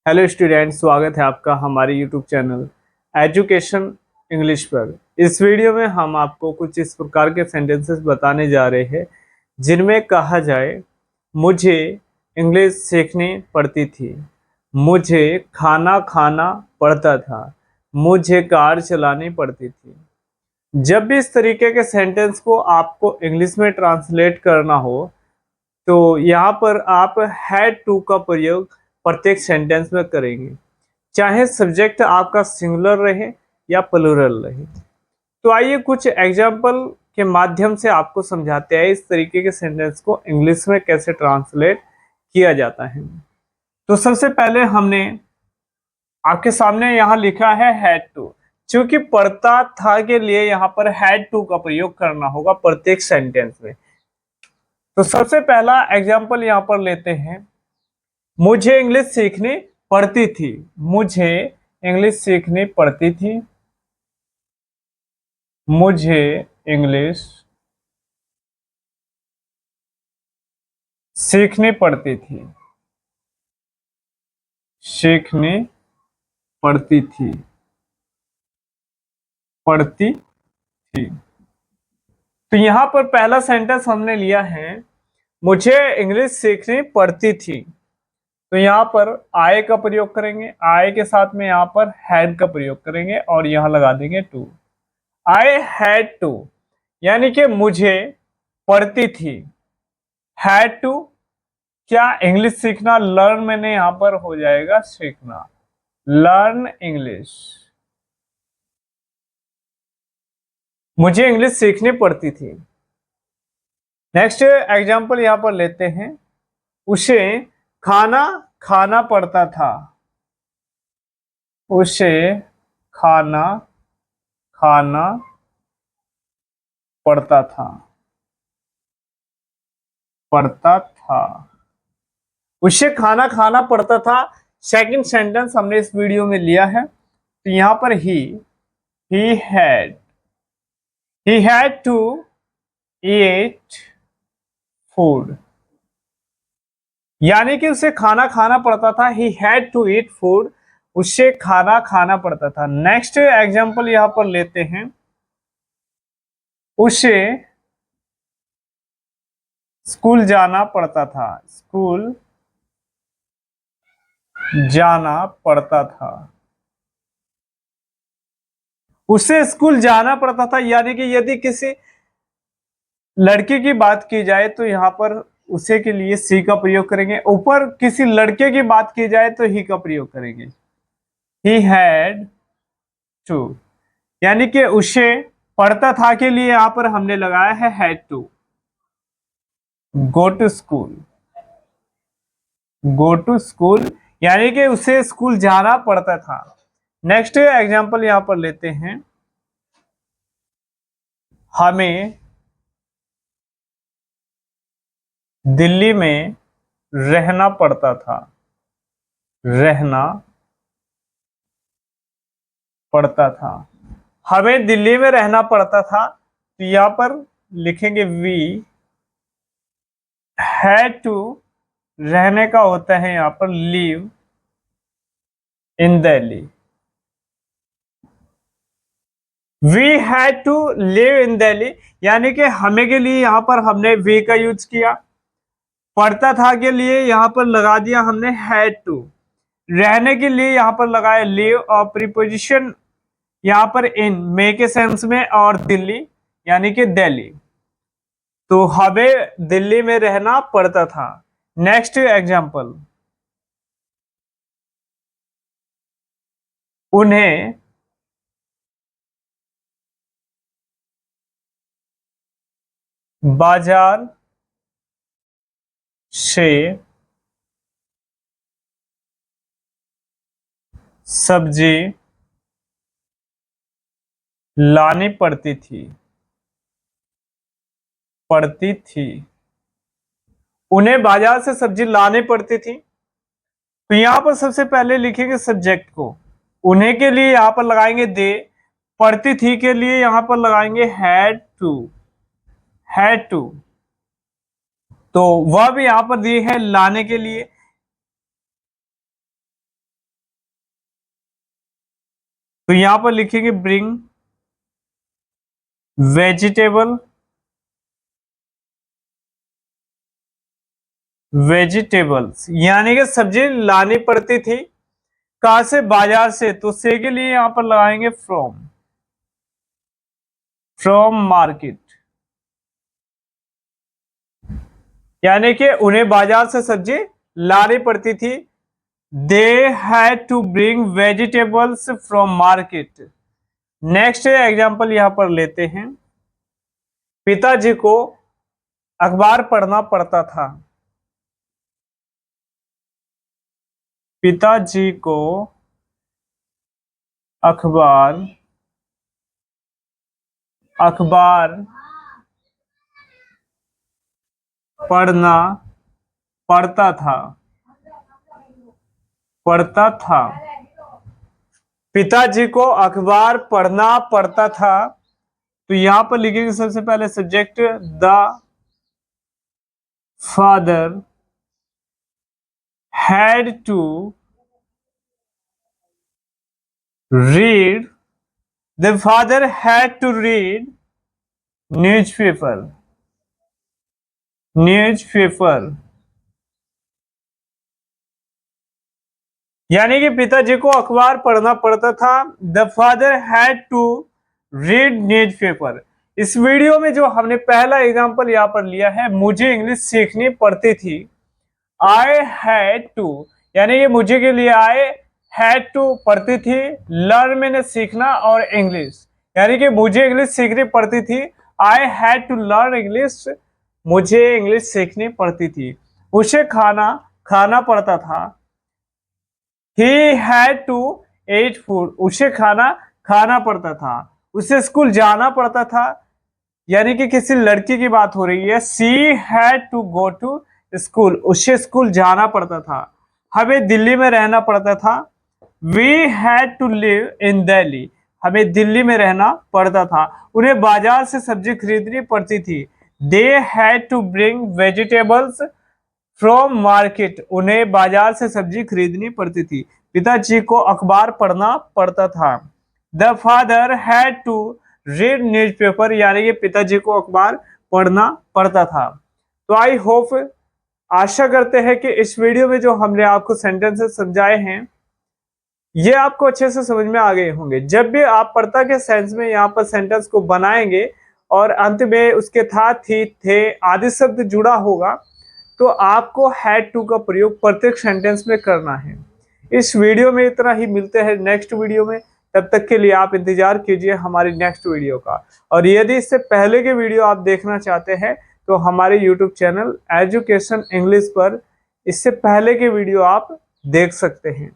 Hello student, स्वागत है आपका हमारे यूट्यूब चैनल एजुकेशन इंग्लिश पर। इस वीडियो में हम आपको कुछ इस प्रकार के सेंटेंसेस बताने जा रहे हैं जिनमें कहा जाए मुझे इंग्लिश सीखनी पड़ती थी, मुझे खाना खाना पड़ता था, मुझे कार चलानी पड़ती थी। जब भी इस तरीके के सेंटेंस को आपको इंग्लिश में ट्रांसलेट करना हो तो यहाँ पर आप हैड टू का प्रयोग प्रत्येक सेंटेंस में करेंगे, चाहे सब्जेक्ट आपका सिंगुलर रहे या प्लूरल रहे। तो आइए कुछ एग्जाम्पल के माध्यम से आपको समझाते हैं इस तरीके के सेंटेंस को इंग्लिश में कैसे ट्रांसलेट किया जाता है। तो सबसे पहले हमने आपके सामने यहाँ लिखा है हैड टू। क्योंकि पढ़ता था के लिए यहाँ पर हैड टू का प्रयोग करना होगा प्रत्येक सेंटेंस में। तो सबसे पहला एग्जाम्पल यहाँ पर लेते हैं, मुझे इंग्लिश सीखनी पड़ती थी। मुझे इंग्लिश सीखनी पड़ती थी। मुझे इंग्लिश सीखनी पड़ती थी। सीखनी पड़ती थी। पड़ती थी। तो यहां पर पहला सेंटेंस हमने लिया है, मुझे इंग्लिश सीखनी पड़ती थी। तो यहाँ पर आई का प्रयोग करेंगे, आई के साथ में यहाँ पर हैड का प्रयोग करेंगे और यहां लगा देंगे टू। आई हैड टू यानी कि मुझे पढ़ती थी। हैड टू क्या इंग्लिश सीखना, लर्न मैंने यहां पर हो जाएगा सीखना, लर्न इंग्लिश। मुझे इंग्लिश सीखनी पड़ती थी। नेक्स्ट एग्जांपल यहां पर लेते हैं, उसे खाना खाना पड़ता था। उसे खाना खाना पड़ता था। पड़ता था। उसे खाना खाना पड़ता था सेकंड सेंटेंस हमने इस वीडियो में लिया है। तो यहां पर he had to eat food, यानी कि उसे खाना खाना पड़ता था। He had to eat food, उसे खाना खाना पड़ता था। नेक्स्ट एग्जांपल यहां पर लेते हैं, उसे स्कूल जाना पड़ता था। स्कूल जाना पड़ता था। उसे स्कूल जाना पड़ता था यानी कि यदि किसी लड़के की बात की जाए तो यहाँ पर उसे के लिए सी का प्रयोग करेंगे, ऊपर किसी लड़के की बात की जाए तो ही का प्रयोग करेंगे। ही हैड टू यानी कि उसे पढ़ता था के लिए यहां पर हमने लगाया है had to. Go to school, go to school यानी कि उसे स्कूल जाना पड़ता था। नेक्स्ट एग्जांपल यहां पर लेते हैं, हमें दिल्ली में रहना पड़ता था। रहना पड़ता था। हमें दिल्ली में रहना पड़ता था। तो यहां पर लिखेंगे वी हैड टू, रहने का होता है यहां पर live in Delhi. We had to live in Delhi यानी कि हमें के लिए यहां पर हमने वी का यूज किया। पढ़ता था के लिए यहां पर लगा दिया हमने हैड टू। रहने के लिए यहां पर लगाया लिव और प्रीपोजिशन यहां पर इन मे के सेंस में और दिल्ली यानी कि दिल्ली। तो हमें दिल्ली में रहना पड़ता था। नेक्स्ट एग्जांपल, उन्हें बाजार से सब्जी लानी पड़ती थी। पड़ती थी। उन्हें बाजार से सब्जी लानी पड़ती थी। तो यहां पर सबसे पहले लिखेंगे सब्जेक्ट को, उन्हें के लिए यहां पर लगाएंगे दे, पड़ती थी के लिए यहां पर लगाएंगे हैड टू। हैड टू तो वह भी यहां पर दिए है लाने के लिए। तो यहां पर लिखेंगे ब्रिंग वेजिटेबल, वेजिटेबल्स यानी कि सब्जी लानी पड़ती थी कहां से, बाजार से। तो से के लिए यहां पर लगाएंगे फ्रॉम, फ्रॉम मार्केट, यानी कि उन्हें बाजार से सब्जी लानी पड़ती थी। They had to bring vegetables from market. Next example यहां पर लेते हैं, पिताजी को अखबार पढ़ना पड़ता था। पिताजी को अखबार पढ़ना पड़ता था, पिताजी को अखबार पढ़ना पड़ता था। तो यहां पर लिखेंगे सबसे पहले subject, the father had to read, the father had to read newspaper, यानी कि पिताजी को अखबार पढ़ना पड़ता था। The father had to read newspaper. इस वीडियो में जो हमने पहला एग्जांपल यहाँ पर लिया है, मुझे इंग्लिश सीखनी पड़ती थी। आई हैड टू, यानी कि मुझे के लिए आई हैड टू पढ़ती थी, लर्न मैंने सीखना, और इंग्लिश यानी कि मुझे इंग्लिश सीखनी पड़ती थी। I had to learn English, मुझे इंग्लिश सीखनी पड़ती थी। उसे खाना पड़ता था। He had to eat food, उसे खाना पड़ता था। उसे स्कूल जाना पड़ता था, यानी कि किसी लड़की की बात हो रही है। She had to go to school, उसे स्कूल जाना पड़ता था। हमें दिल्ली में रहना पड़ता था। We had to live in Delhi, हमें दिल्ली में रहना पड़ता था। उन्हें बाजार से सब्जी खरीदनी पड़ती थी। They had to bring vegetables from market, उन्हें बाजार से सब्जी खरीदनी पड़ती थी। पिताजी को अखबार पढ़ना पड़ता था। The father had to read newspaper, यानी कि पिताजी को अखबार पढ़ना पड़ता था। तो आई होप, आशा करते हैं कि इस वीडियो में जो हमने आपको सेंटेंसेस समझाए हैं ये आपको अच्छे से समझ में आ गए होंगे। जब भी आप पढ़ता के सेंस में यहाँ पर सेंटेंस को बनाएंगे और अंत में उसके था, थी, थे आदि शब्द जुड़ा होगा, तो आपको हैड टू का प्रयोग प्रत्येक सेंटेंस में करना है। इस वीडियो में इतना ही, मिलते हैं नेक्स्ट वीडियो में। तब तक के लिए आप इंतजार कीजिए हमारी नेक्स्ट वीडियो का। और यदि इससे पहले के वीडियो आप देखना चाहते हैं तो हमारे यूट्यूब चैनल एजुकेशन इंग्लिश पर इससे पहले के वीडियो आप देख सकते हैं।